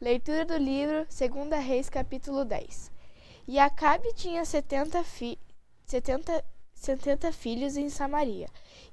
Leitura do livro 2 Reis, capítulo 10. E Acabe tinha 70 filhos em Samaria.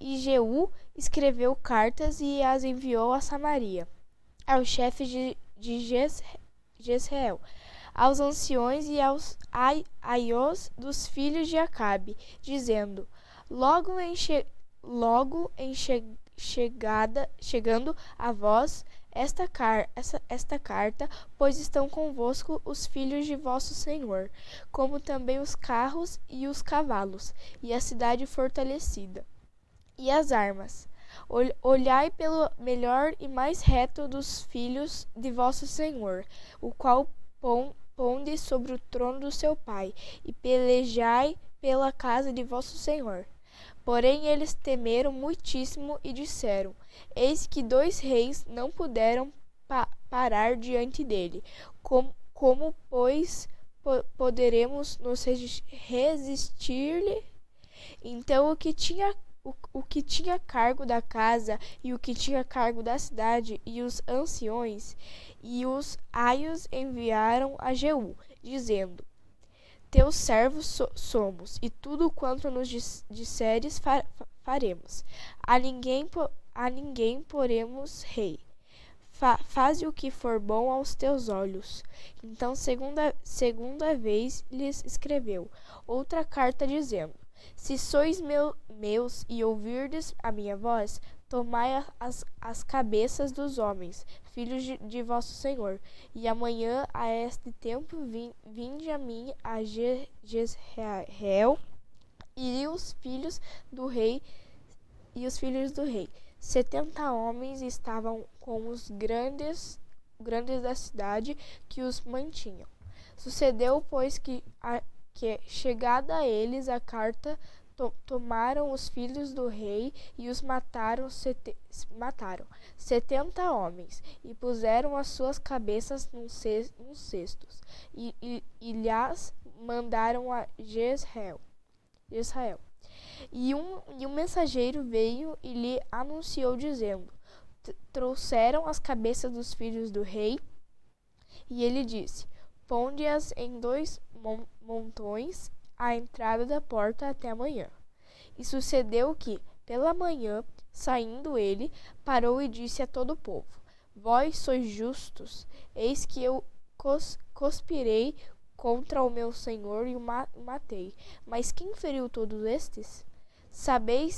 E Jeú escreveu cartas e as enviou a Samaria, ao chefe de Jezreel, aos anciões e aos aiós dos filhos de Acabe, dizendo: chegando a vós esta carta, pois estão convosco os filhos de vosso senhor, como também os carros e os cavalos, e a cidade fortalecida, e as armas. Olhai pelo melhor e mais reto dos filhos de vosso senhor, o qual ponde sobre o trono do seu pai, e pelejai pela casa de vosso senhor. Porém eles temeram muitíssimo e disseram: Eis que 2 reis não puderam parar diante dele. Como pois, poderemos nos resistir-lhe? Então o que tinha cargo da casa e o que tinha cargo da cidade e os anciões e os aios enviaram a Jeú, dizendo: Teus servos somos, e tudo quanto nos disseres faremos. A ninguém poremos rei. Faze o que for bom aos teus olhos. Então, segunda vez lhes escreveu outra carta, dizendo: Se sois meus e ouvirdes a minha voz, tomai as cabeças dos homens, filhos de vosso senhor, e amanhã a este tempo vinde a mim a Jezreel, e os filhos do rei 70 homens estavam com os grandes da cidade que os mantinham. Sucedeu, pois, que chegada a eles a carta, tomaram os filhos do rei e os mataram 70 homens, e puseram as suas cabeças nos cestos, e lhas mandaram a Jezreel. E um mensageiro veio e lhe anunciou, dizendo: Trouxeram as cabeças dos filhos do rei. E ele disse: Ponde-as em 2 montões à entrada da porta até amanhã. E sucedeu que, pela manhã, saindo ele, parou e disse a todo o povo: Vós sois justos, eis que eu conspirei contra o meu senhor e o matei. Mas quem feriu todos estes? Sabei,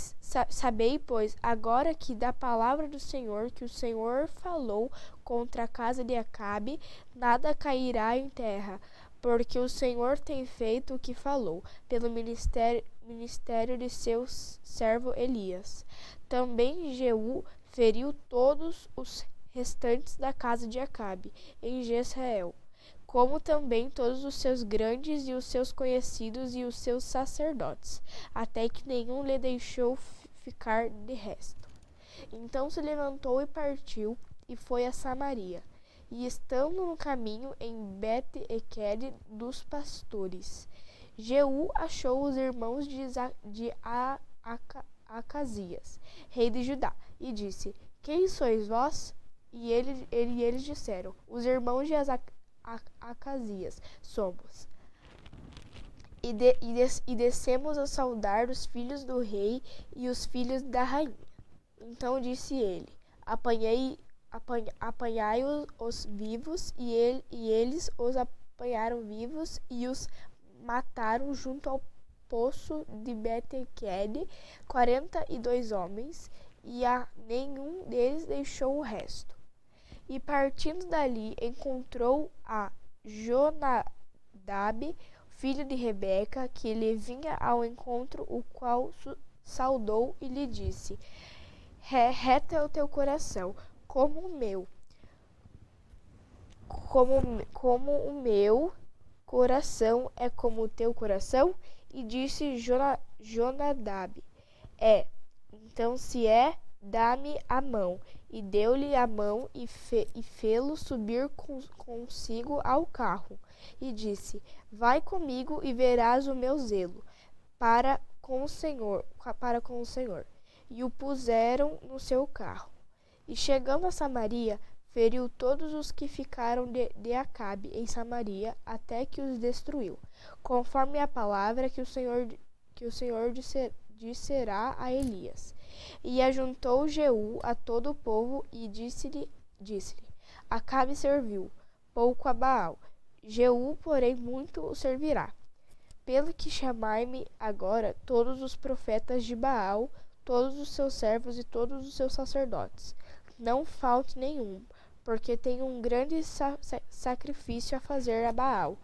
pois, agora que da palavra do Senhor que o Senhor falou contra a casa de Acabe, nada cairá em terra, porque o Senhor tem feito o que falou, pelo ministério de seu servo Elias. Também Jeú feriu todos os restantes da casa de Acabe, em Jezreel, como também todos os seus grandes e os seus conhecidos e os seus sacerdotes, até que nenhum lhe deixou ficar de resto. Então se levantou e partiu, e foi a Samaria. E estando no caminho em Bet-Eked dos pastores, Jeú achou os irmãos de Acasias, rei de Judá, e disse: Quem sois vós? E eles disseram: Os irmãos de Acasias somos. E descemos a saudar os filhos do rei e os filhos da rainha. Então disse ele: Apanhai-os vivos, e eles os apanharam vivos e os mataram junto ao poço de Bet-Eked, 42 homens, e a nenhum deles deixou o resto. E partindo dali, encontrou a Jonadab, filho de Rebeca, que lhe vinha ao encontro, o qual saudou e lhe disse: Reto é o teu coração, como o meu coração é como o teu coração? E disse Jonadab: Então se é, dá-me a mão. E deu-lhe a mão e fê-lo subir consigo ao carro. E disse: Vai comigo e verás o meu zelo para com o Senhor. E o puseram no seu carro. E chegando a Samaria, feriu todos os que ficaram de Acabe em Samaria, até que os destruiu, conforme a palavra que o Senhor disserá a Elias. E ajuntou Jeú a todo o povo e disse-lhe: Acabe serviu pouco a Baal, Jeú, porém, muito o servirá. Pelo que chamai-me agora todos os profetas de Baal, todos os seus servos e todos os seus sacerdotes. Não falte nenhum, porque tenho um grande sacrifício a fazer a Baal.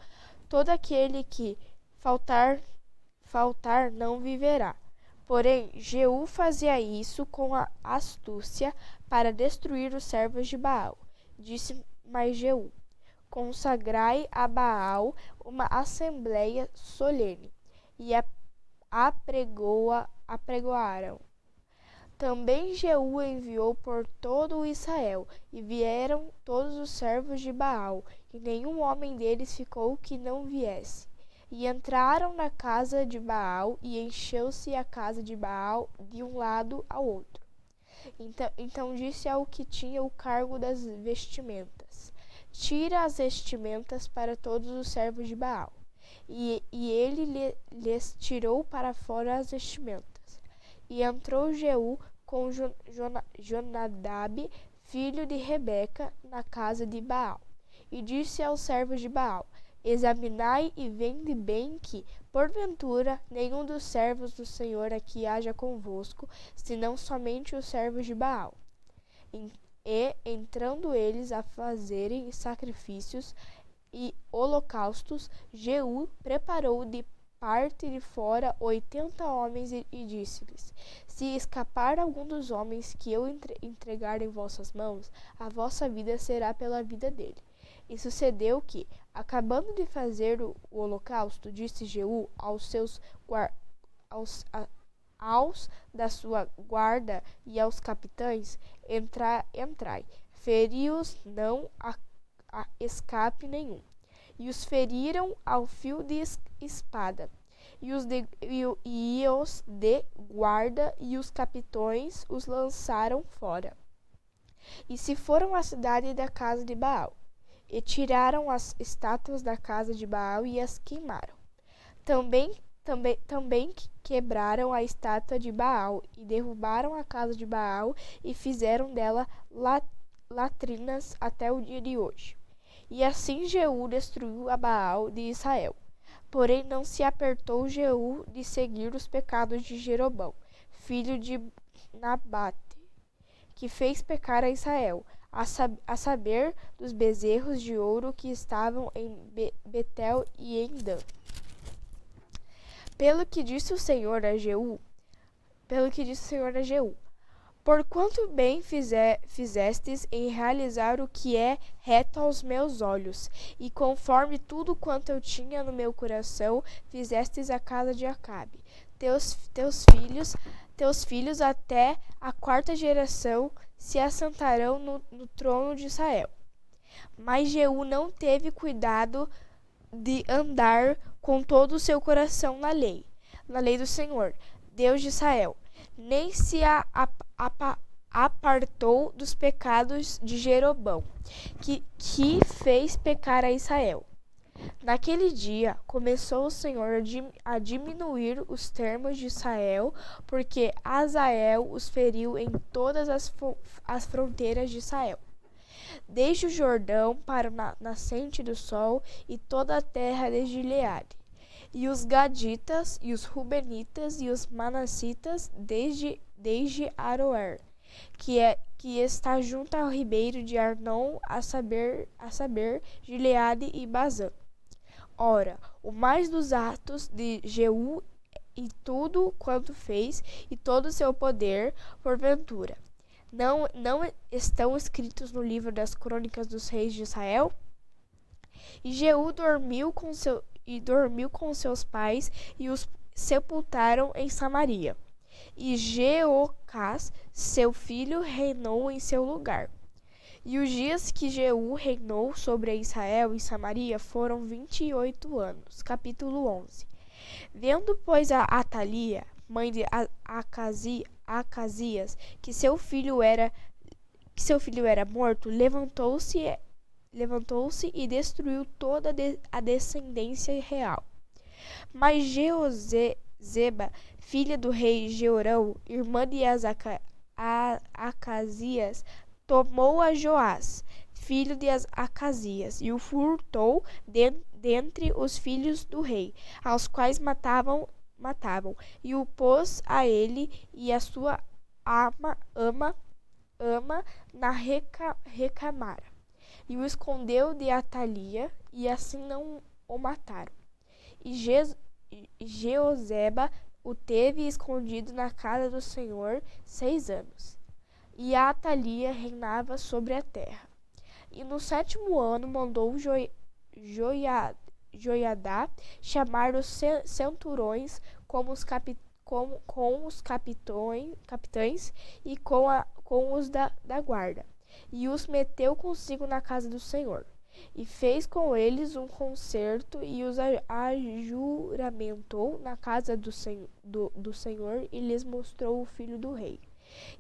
Todo aquele que faltar não viverá. Porém, Jeú fazia isso com a astúcia para destruir os servos de Baal. Disse mais Jeú: Consagrai a Baal uma assembleia solene, e apregoaram. Também Jeú enviou por todo o Israel, e vieram todos os servos de Baal, e nenhum homem deles ficou que não viesse. E entraram na casa de Baal, e encheu-se a casa de Baal de um lado ao outro. Então disse ao que tinha o cargo das vestimentas: Tira as vestimentas para todos os servos de Baal. E ele lhes tirou para fora as vestimentas. E entrou Jeú com Jonadab, filho de Rebeca, na casa de Baal. E disse aos servos de Baal: Examinai e vende bem que, porventura, nenhum dos servos do Senhor aqui haja convosco, senão somente os servos de Baal. E, entrando eles a fazerem sacrifícios e holocaustos, Jeú preparou de parte de fora 80 homens e disse-lhes: Se escapar algum dos homens que eu entregar em vossas mãos, a vossa vida será pela vida dele. E sucedeu que, acabando de fazer o holocausto, disse Jeú aos da sua guarda e aos capitães: Entrai, feri-os, não escape nenhum. E os feriram ao fio de espada. E os de guarda e os capitães os lançaram fora. E se foram à cidade da casa de Baal, e tiraram as estátuas da casa de Baal e as queimaram. Também quebraram a estátua de Baal e derrubaram a casa de Baal e fizeram dela latrinas até o dia de hoje. E assim Jeú destruiu a Baal de Israel. Porém não se apertou Jeú de seguir os pecados de Jeroboão, filho de Nabate, que fez pecar a Israel, a saber, dos bezerros de ouro que estavam em Betel e em Dan. Pelo que disse o Senhor a Jeú, porquanto bem fizestes em realizar o que é reto aos meus olhos, e conforme tudo quanto eu tinha no meu coração, fizestes a casa de Acabe, teus filhos até a 4ª geração se assentarão no trono de Israel. Mas Jeú não teve cuidado de andar com todo o seu coração na lei do Senhor, Deus de Israel, nem se apartou dos pecados de Jeroboão, que fez pecar a Israel. Naquele dia começou o Senhor a diminuir os termos de Israel, porque Hazael os feriu em todas as fronteiras de Israel, desde o Jordão para o nascente do sol e toda a terra de Gileade, e os Gaditas, e os Rubenitas, e os Manassitas, desde Aroer, que está junto ao ribeiro de Arnon, a saber, Gileade e Bazã. Ora, o mais dos atos de Jeú e tudo quanto fez, e todo o seu poder, porventura, não estão escritos no livro das crônicas dos reis de Israel? E Jeú dormiu com seus pais, e os sepultaram em Samaria. E Jeocás, seu filho, reinou em seu lugar. E os dias que Jeú reinou sobre Israel e Samaria foram 28 anos. Capítulo 11. Vendo, pois, a Atalia, mãe de Acasias, que seu filho que seu filho era morto, levantou-se e destruiu toda a descendência real. Mas Jeoseba, filha do rei Jeorão, irmã de Acasias, tomou a Joás, filho de Acasias, e o furtou dentre os filhos do rei, aos quais matavam, e o pôs a ele e a sua ama na recamara, e o escondeu de Atalia, e assim não o mataram. E Jeoseba o teve escondido na casa do Senhor 6 anos. E a Atalia reinava sobre a terra. E no 7º ano mandou Joiadá chamar os centurões com os capitães e com os da guarda, e os meteu consigo na casa do Senhor. E fez com eles um concerto e os ajuramentou na casa do Senhor e lhes mostrou o filho do rei.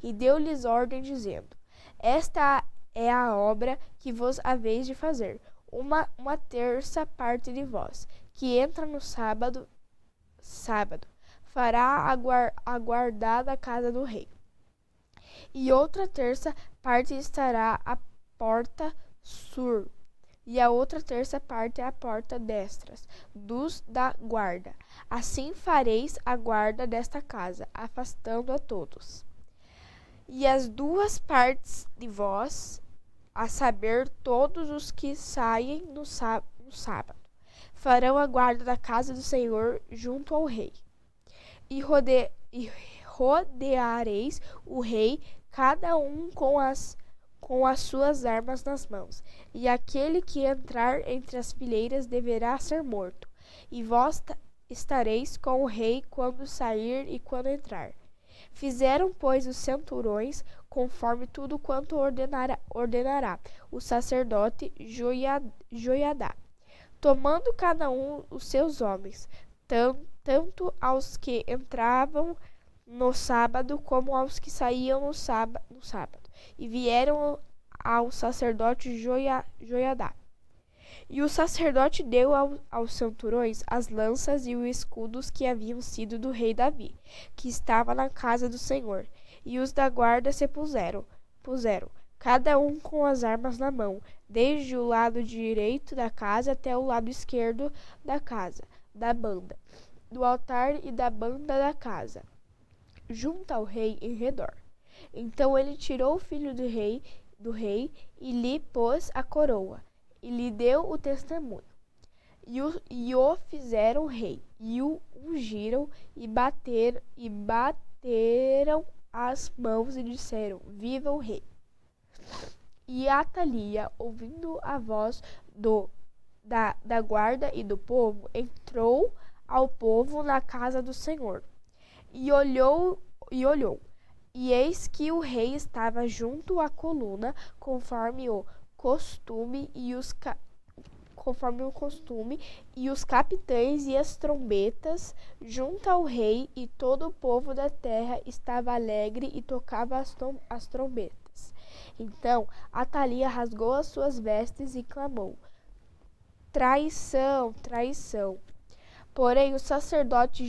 E deu-lhes ordem, dizendo: Esta é a obra que vos haveis de fazer. Uma terça parte de vós, que entra no sábado, fará aguardada a casa do rei. E outra terça parte estará à porta sur, e a outra terça parte à porta destras, dos da guarda. Assim fareis a guarda desta casa, afastando a todos. E as 2 partes de vós, a saber, todos os que saem no sábado, farão a guarda da casa do Senhor junto ao rei. E rodeareis o rei, cada um com as suas armas nas mãos, e aquele que entrar entre as fileiras deverá ser morto. E vós estareis com o rei quando sair e quando entrar. Fizeram, pois, os centurões, conforme tudo quanto ordenará o sacerdote Joiadá, tomando cada um os seus homens, tanto aos que entravam no sábado como aos que saíam no sábado, e vieram ao sacerdote Joiadá. E o sacerdote deu aos centurões as lanças e os escudos que haviam sido do rei Davi, que estava na casa do Senhor. E os da guarda se puseram, cada um com as armas na mão, desde o lado direito da casa até o lado esquerdo da casa, da banda, do altar e da banda da casa, junto ao rei em redor. Então ele tirou o filho do rei e lhe pôs a coroa, e lhe deu o testemunho. E o fizeram rei, e o ungiram, e bateram as mãos e disseram: Viva o rei! E Atalia, ouvindo a voz da guarda e do povo, entrou ao povo na casa do Senhor, e olhou, e eis que o rei estava junto à coluna, conforme o costume, e os capitães e as trombetas junto ao rei, e todo o povo da terra estava alegre e tocava as trombetas. Então Atalia rasgou as suas vestes e clamou: Traição, traição! Porém o sacerdote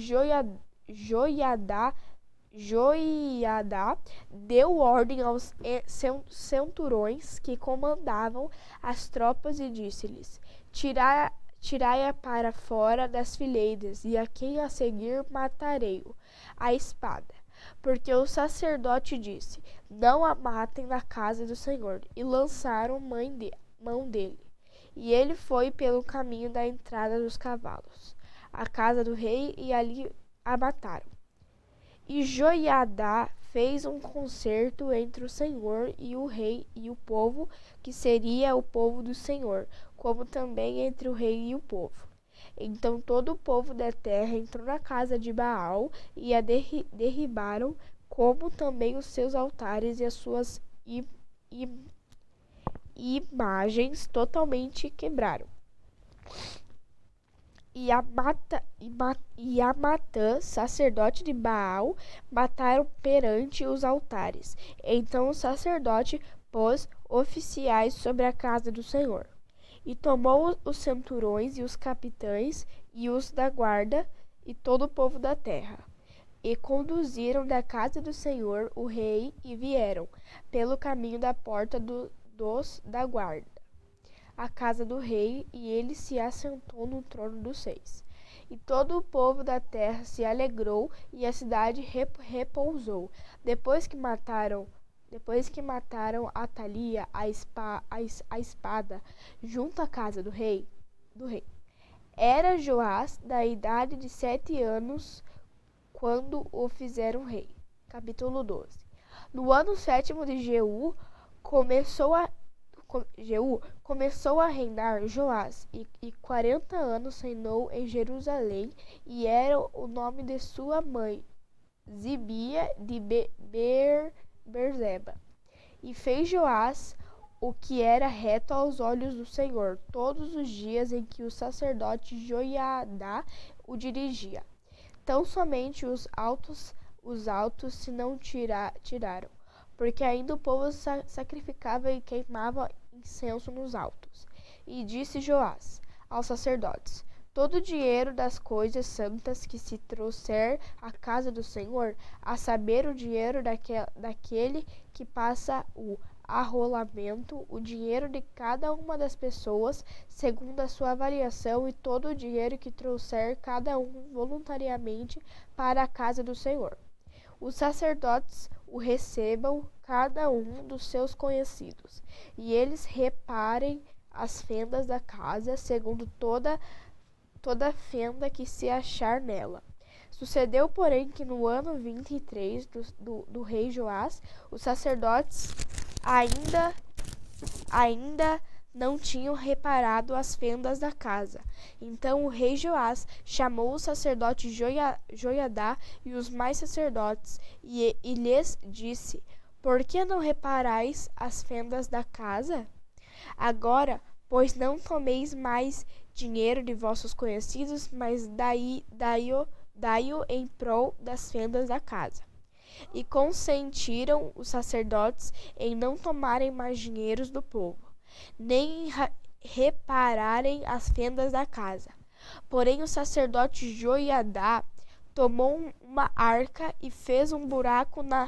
Joiadá deu ordem aos centurões que comandavam as tropas e disse-lhes: Tirai-a para fora das fileiras, e a quem a seguir matarei-o à espada. Porque o sacerdote disse: Não a matem na casa do Senhor. E lançaram mão dele. E ele foi pelo caminho da entrada dos cavalos, à casa do rei, e ali a mataram. E Joiadá fez um concerto entre o Senhor e o rei e o povo, que seria o povo do Senhor, como também entre o rei e o povo. Então todo o povo da terra entrou na casa de Baal e a derribaram, como também os seus altares e as suas imagens totalmente quebraram. E a Matã, sacerdote de Baal, mataram perante os altares. Então o sacerdote pôs oficiais sobre a casa do Senhor. E tomou os centuriões e os capitães e os da guarda e todo o povo da terra. E conduziram da casa do Senhor o rei e vieram pelo caminho da porta dos da guarda, a casa do rei, e ele se assentou no trono dos reis. E todo o povo da terra se alegrou e a cidade repousou. Depois que mataram Atalia a espada junto à casa do rei. Era Joás da idade de 7 anos quando o fizeram rei. Capítulo 12. No ano 7º de Jeú começou a reinar Joás, e 40 anos reinou em Jerusalém, e era o nome de sua mãe Zibia de Berzeba. E fez Joás o que era reto aos olhos do Senhor, todos os dias em que o sacerdote Joiadá o dirigia. Tão somente os altos se não tiraram, porque ainda o povo sacrificava e queimava incenso nos altos. E disse Joás aos sacerdotes: todo o dinheiro das coisas santas que se trouxer à casa do Senhor, a saber, o dinheiro daquele que passa o arrolamento, o dinheiro de cada uma das pessoas, segundo a sua avaliação, e todo o dinheiro que trouxer cada um voluntariamente para a casa do Senhor. Os sacerdotes o recebam, cada um dos seus conhecidos, e eles reparem as fendas da casa, segundo toda fenda que se achar nela. Sucedeu, porém, que no ano 23 do rei Joás, os sacerdotes ainda não tinham reparado as fendas da casa. Então o rei Joás chamou o sacerdote Joiadá e os mais sacerdotes, e lhes disse: por que não reparais as fendas da casa? Agora, pois, não tomeis mais dinheiro de vossos conhecidos, mas dai-o em prol das fendas da casa. E consentiram os sacerdotes em não tomarem mais dinheiros do povo, nem repararem as fendas da casa. Porém o sacerdote Joiadá tomou uma arca e fez um buraco na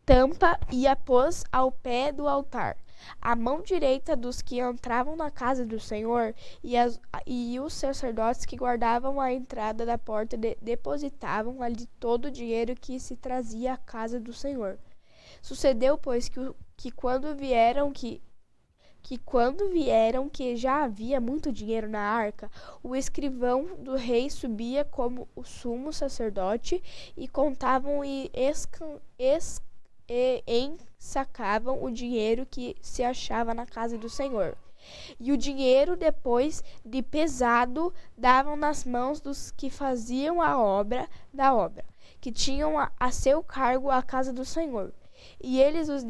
tampa e a pôs ao pé do altar, à mão direita dos que entravam na casa do Senhor, e os sacerdotes que guardavam a entrada da porta depositavam ali todo o dinheiro que se trazia à casa do Senhor. Sucedeu, pois, que quando vieram que já havia muito dinheiro na arca, o escrivão do rei subia como o sumo sacerdote, e contavam e ensacavam o dinheiro que se achava na casa do Senhor. E o dinheiro, depois de pesado, davam nas mãos dos que faziam a obra, que tinham a seu cargo a casa do Senhor. E eles os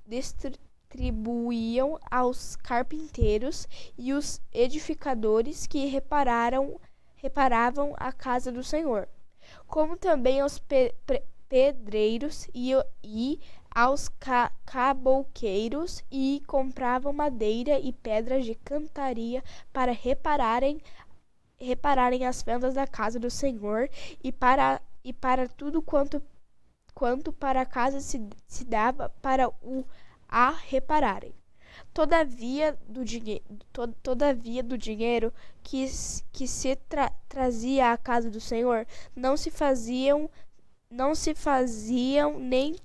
distribuíam aos carpinteiros e os edificadores que reparavam a casa do Senhor, como também aos pedreiros e aos cabouqueiros, e compravam madeira e pedras de cantaria para repararem as fendas da casa do Senhor, e para tudo quanto para a casa se dava para a repararem. Todavia do dinheiro que se trazia à casa do Senhor, não se faziam nem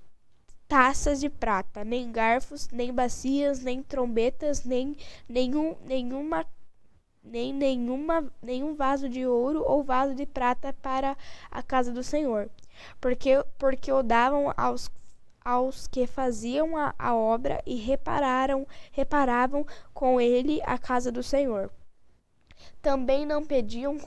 taças de prata, nem garfos, nem bacias, nem trombetas, nem nenhum vaso de ouro ou vaso de prata para a casa do Senhor, porque o davam aos que faziam a obra e reparavam com ele a casa do Senhor. Também não pediam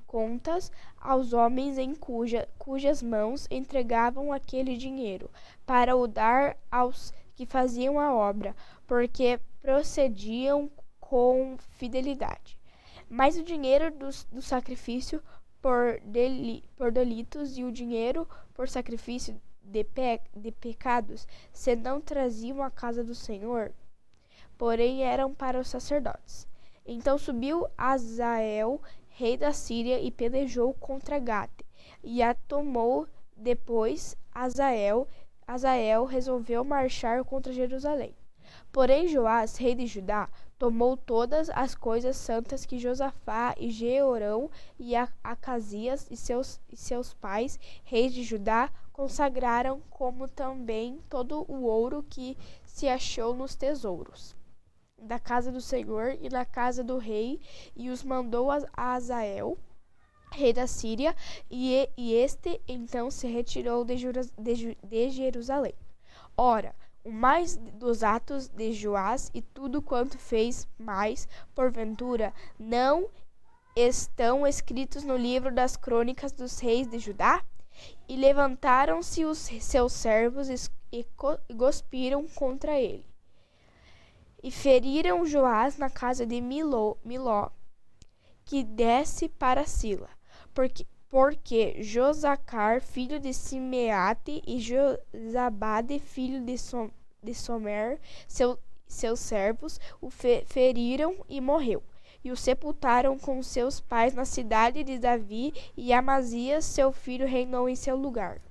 contas aos homens em cujas mãos entregavam aquele dinheiro, para o dar aos que faziam a obra, porque procediam com fidelidade. Mas o dinheiro do sacrifício por delitos, e o dinheiro por sacrifício de pecados, se não traziam à casa do Senhor, porém eram para os sacerdotes. Então subiu Azael, rei da Síria, e pelejou contra Gate, e a tomou. Depois Azael resolveu marchar contra Jerusalém. Porém Joás, rei de Judá, tomou todas as coisas santas que Josafá e Jeorão e Acasias e seus pais, reis de Judá, consagraram, como também todo o ouro que se achou nos tesouros da casa do Senhor e na casa do rei, e os mandou a Azael, rei da Síria, e este então se retirou de Jerusalém. Ora, o mais dos atos de Joás e tudo quanto fez mais, porventura, não estão escritos no livro das crônicas dos reis de Judá? E levantaram-se os seus servos e cuspiram contra ele. E feriram Joás na casa de Miló, que desce para Sila, porque Josacar, filho de Simeate, e Josabade, filho de Somer, seus servos, o feriram e morreu. E o sepultaram com seus pais na cidade de Davi, e Amazias, seu filho, reinou em seu lugar.